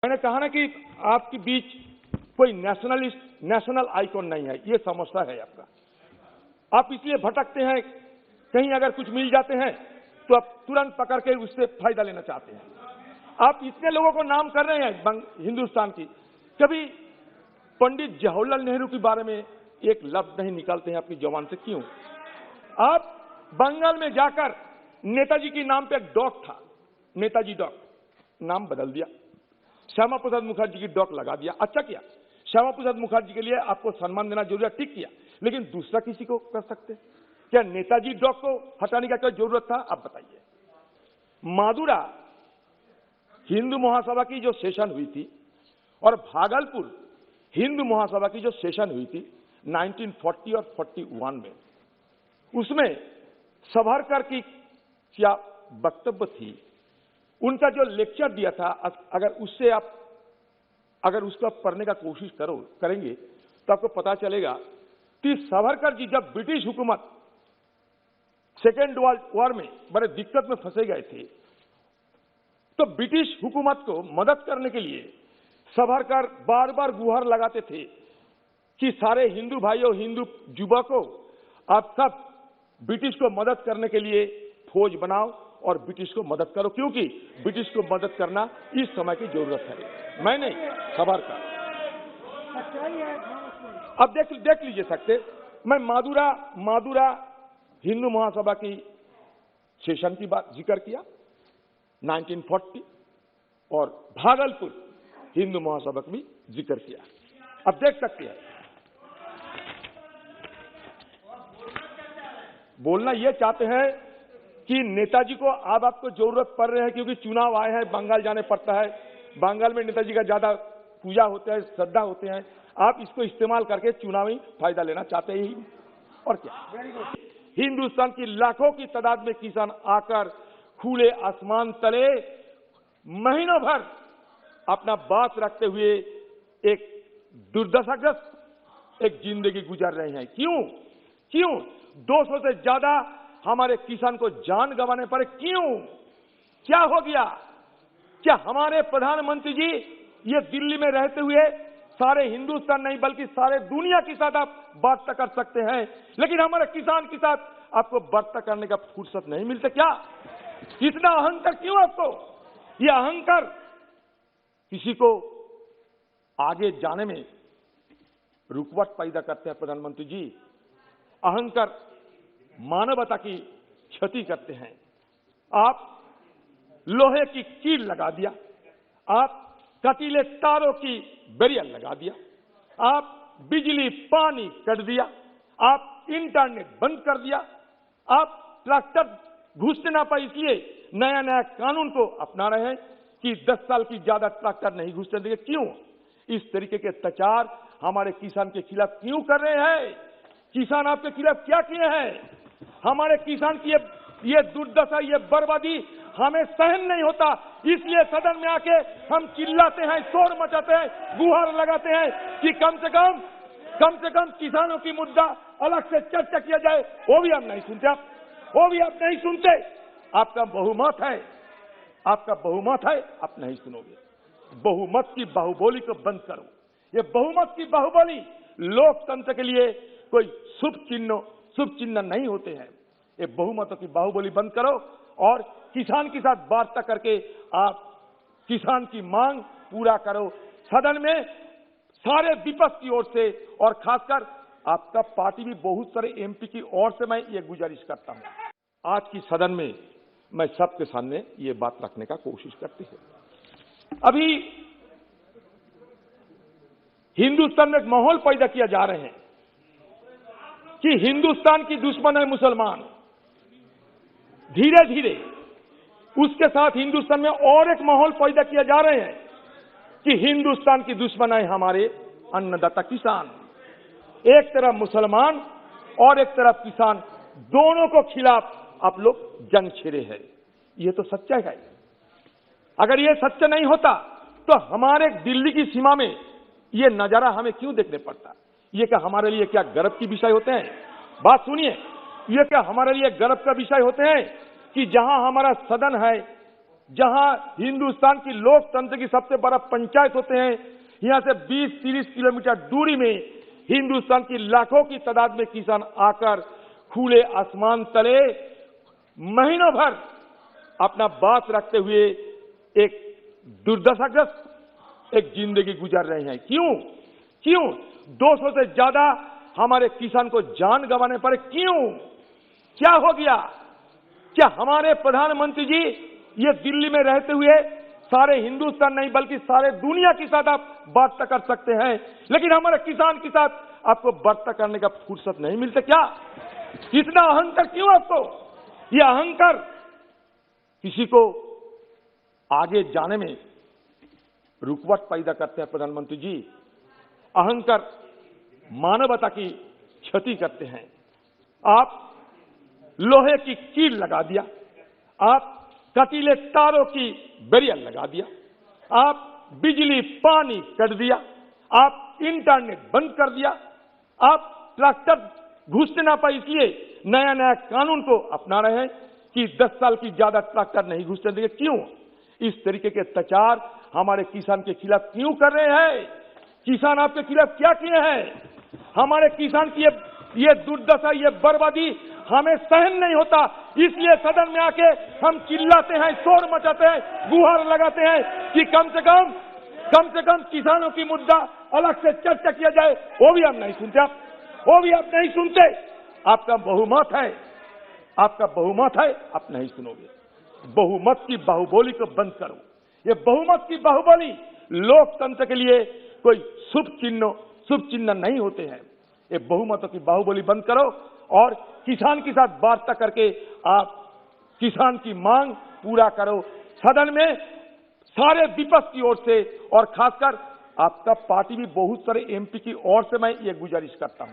मैंने कहा ना कि आपके बीच कोई नेशनलिस्ट, नेशनल आइकॉन नहीं है, ये समस्या है आपका। आप इसलिए भटकते हैं, कहीं अगर कुछ मिल जाते हैं तो आप तुरंत पकड़ के उससे फायदा लेना चाहते हैं। आप इतने लोगों को नाम कर रहे हैं हिंदुस्तान की, कभी पंडित जवाहरलाल नेहरू के बारे में एक लफ्ज नहीं निकालते हैं अपनी जबान से, क्यों? आप बंगाल में जाकर नेताजी के नाम पे एक डॉग था, नेताजी डॉग, नाम बदल दिया, श्यामा प्रसाद मुखर्जी की डॉग लगा दिया। अच्छा किया, श्यामा प्रसाद मुखर्जी के लिए आपको सम्मान देना जरूरी है, ठीक किया, लेकिन दूसरा किसी को कर सकते? क्या नेताजी डॉग को हटाने का क्या जरूरत था? आप बताइए। मादुरा हिंदू महासभा की जो सेशन हुई थी और भागलपुर हिंदू महासभा की जो सेशन हुई थी 1940 और 41 में, उसमें सावरकर की क्या वक्तव्य थी, उनका जो लेक्चर दिया था, अगर उसको पढ़ने का कोशिश करेंगे तो आपको पता चलेगा कि सावरकर जी जब ब्रिटिश हुकूमत सेकेंड वर्ल्ड वॉर में बड़े दिक्कत में फंसे गए थे, तो ब्रिटिश हुकूमत को मदद करने के लिए सावरकर बार बार गुहार लगाते थे कि सारे हिंदू भाइयों, हिंदू युवकों, आप सब ब्रिटिश को मदद करने के लिए फौज बनाओ और ब्रिटिश को मदद करो, क्योंकि ब्रिटिश को मदद करना इस समय की जरूरत है। मैं नहीं, सावरकर। अब देख लीजिए सकते, मैं मादुरा हिंदू महासभा की सेशन की बात जिक्र किया 1940 और भागलपुर हिंदू महासभा का भी जिक्र किया। अब देख सकते हैं, बोलना यह चाहते हैं कि नेताजी को अब आपको जरूरत पड़ रही है, क्योंकि चुनाव आए हैं, बंगाल जाने पड़ता है, बंगाल में नेताजी का ज्यादा पूजा होता है, श्रद्धा होते हैं, आप इसको इस्तेमाल करके चुनावी फायदा लेना चाहते ही, और क्या? हिंदुस्तान की लाखों की तादाद में किसान आकर खुले आसमान तले महीनों भर अपना बात रखते हुए एक दुर्दशाग्रस्त एक जिंदगी गुजार रहे हैं। क्यों 200 से ज्यादा हमारे किसान को जान गंवाने पड़े? क्यों? क्या हो गया? क्या हमारे प्रधानमंत्री जी ये दिल्ली में रहते हुए सारे हिंदुस्तान नहीं बल्कि सारे दुनिया के साथ आप वार्ता कर सकते हैं, लेकिन हमारे किसान के साथ आपको वार्ता करने का फुर्सत नहीं मिलता? क्या इतना अहंकार क्यों आपको? यह अहंकार किसी को आगे जाने में रुकावट पैदा करते हैं प्रधानमंत्री जी। अहंकार मानवता की क्षति करते हैं। आप लोहे की कील लगा दिया, आप कटीले तारों की बैरियर लगा दिया, आप बिजली पानी काट दिया, आप इंटरनेट बंद कर दिया, आप ट्रैक्टर घुसते ना पाए इसलिए नया कानून को अपना रहे हैं कि 10 साल की ज्यादा ट्रैक्टर नहीं घुसने देंगे। क्यों इस तरीके के अत्याचार हमारे किसान के खिलाफ क्यों कर रहे हैं? किसान आपके खिलाफ क्या किए हैं? हमारे किसान की ये दुर्दशा, ये बर्बादी हमें सहन नहीं होता, इसलिए सदन में आके हम चिल्लाते हैं, शोर मचाते हैं, गुहार लगाते हैं कि कम से कम किसानों की मुद्दा अलग से चर्चा किया जाए। वो भी आप नहीं सुनते, आपका बहुमत है, आप नहीं सुनोगे। बहुमत की बाहुबोली को बंद करो। ये बहुमत की बाहुबोली लोकतंत्र के लिए कोई शुभ चिन्ह नहीं होते हैं। ये बहुमतों की बाहुबली बंद करो और किसान के साथ वार्ता करके आप किसान की मांग पूरा करो। सदन में सारे विपक्ष की ओर से और खासकर आपका पार्टी भी बहुत सारे एमपी की ओर से मैं ये गुजारिश करता हूं, आज की सदन में मैं सबके सामने ये बात रखने का कोशिश करती है। अभी हिंदुस्तान में एक माहौल पैदा किया जा रहे हैं कि हिंदुस्तान की दुश्मन है मुसलमान। धीरे धीरे उसके साथ हिंदुस्तान में और एक माहौल पैदा किया जा रहे हैं कि हिंदुस्तान की दुश्मन है हमारे अन्नदाता किसान। एक तरफ मुसलमान और एक तरफ किसान, दोनों को खिलाफ आप लोग जंग छेड़े हैं। ये तो सच्चाई है। अगर ये सच्चा नहीं होता तो हमारे दिल्ली की सीमा में ये नजारा हमें क्यों देखने पड़ता? ये क्या हमारे लिए क्या गर्व की विषय होते हैं? बात सुनिए, ये क्या हमारे लिए गर्व का विषय होते हैं कि जहां हमारा सदन है जहां हिंदुस्तान की लोकतंत्र की सबसे बड़ा पंचायत होते हैं, यहां से 20-30 किलोमीटर दूरी में हिंदुस्तान की लाखों की तादाद में किसान आकर खुले आसमान तले महीनों भर अपना बात रखते हुए एक दुर्दशाग्रस्त एक जिंदगी गुजार रहे हैं। क्यों 200 से ज्यादा हमारे किसान को जान गंवाने पड़े? क्यों? क्या हो गया? क्या हमारे प्रधानमंत्री जी ये दिल्ली में रहते हुए सारे हिंदुस्तान नहीं बल्कि सारे दुनिया के साथ आप वार्ता कर सकते हैं, लेकिन हमारे किसान के साथ आपको वार्ता करने का फुर्सत नहीं मिलता क्या? इतना अहंकार क्यों आपको? यह अहंकार किसी को आगे जाने में रुकावट पैदा करते हैं। प्रधानमंत्री जी, अहंकार मानवता की क्षति करते हैं। आप लोहे की कील लगा दिया, आप कटीले तारों की बैरियर लगा दिया, आप बिजली पानी काट दिया, आप इंटरनेट बंद कर दिया, आप ट्रैक्टर घुसने ना पाए इसलिए नया नया कानून को अपना रहे हैं कि 10 साल की ज्यादा ट्रैक्टर नहीं घुसने देंगे। क्यों इस तरीके के अत्याचार हमारे किसान के खिलाफ क्यों कर रहे हैं? किसान आपके खिलाफ क्या किए हैं? हमारे किसान की ये दुर्दशा, ये बर्बादी हमें सहन नहीं होता, इसलिए सदन में आके हम चिल्लाते हैं, शोर मचाते हैं, गुहार लगाते हैं कि कम से कम किसानों की मुद्दा अलग से चर्चा किया जाए। वो भी आप नहीं सुनते, वो भी आप नहीं सुनते। आपका बहुमत है, आप नहीं सुनोगे। बहुमत की बाहुबोली को बंद करो। ये बहुमत की बाहुबोली लोकतंत्र के लिए कोई शुभ चिन्ह नहीं होते हैं। ये बहुमतों की बाहुबली बंद करो और किसान के साथ वार्ता करके आप किसान की मांग पूरा करो। सदन में सारे विपक्ष की ओर से और खासकर आपका पार्टी भी बहुत सारे एमपी की ओर से मैं ये गुजारिश करता हूं।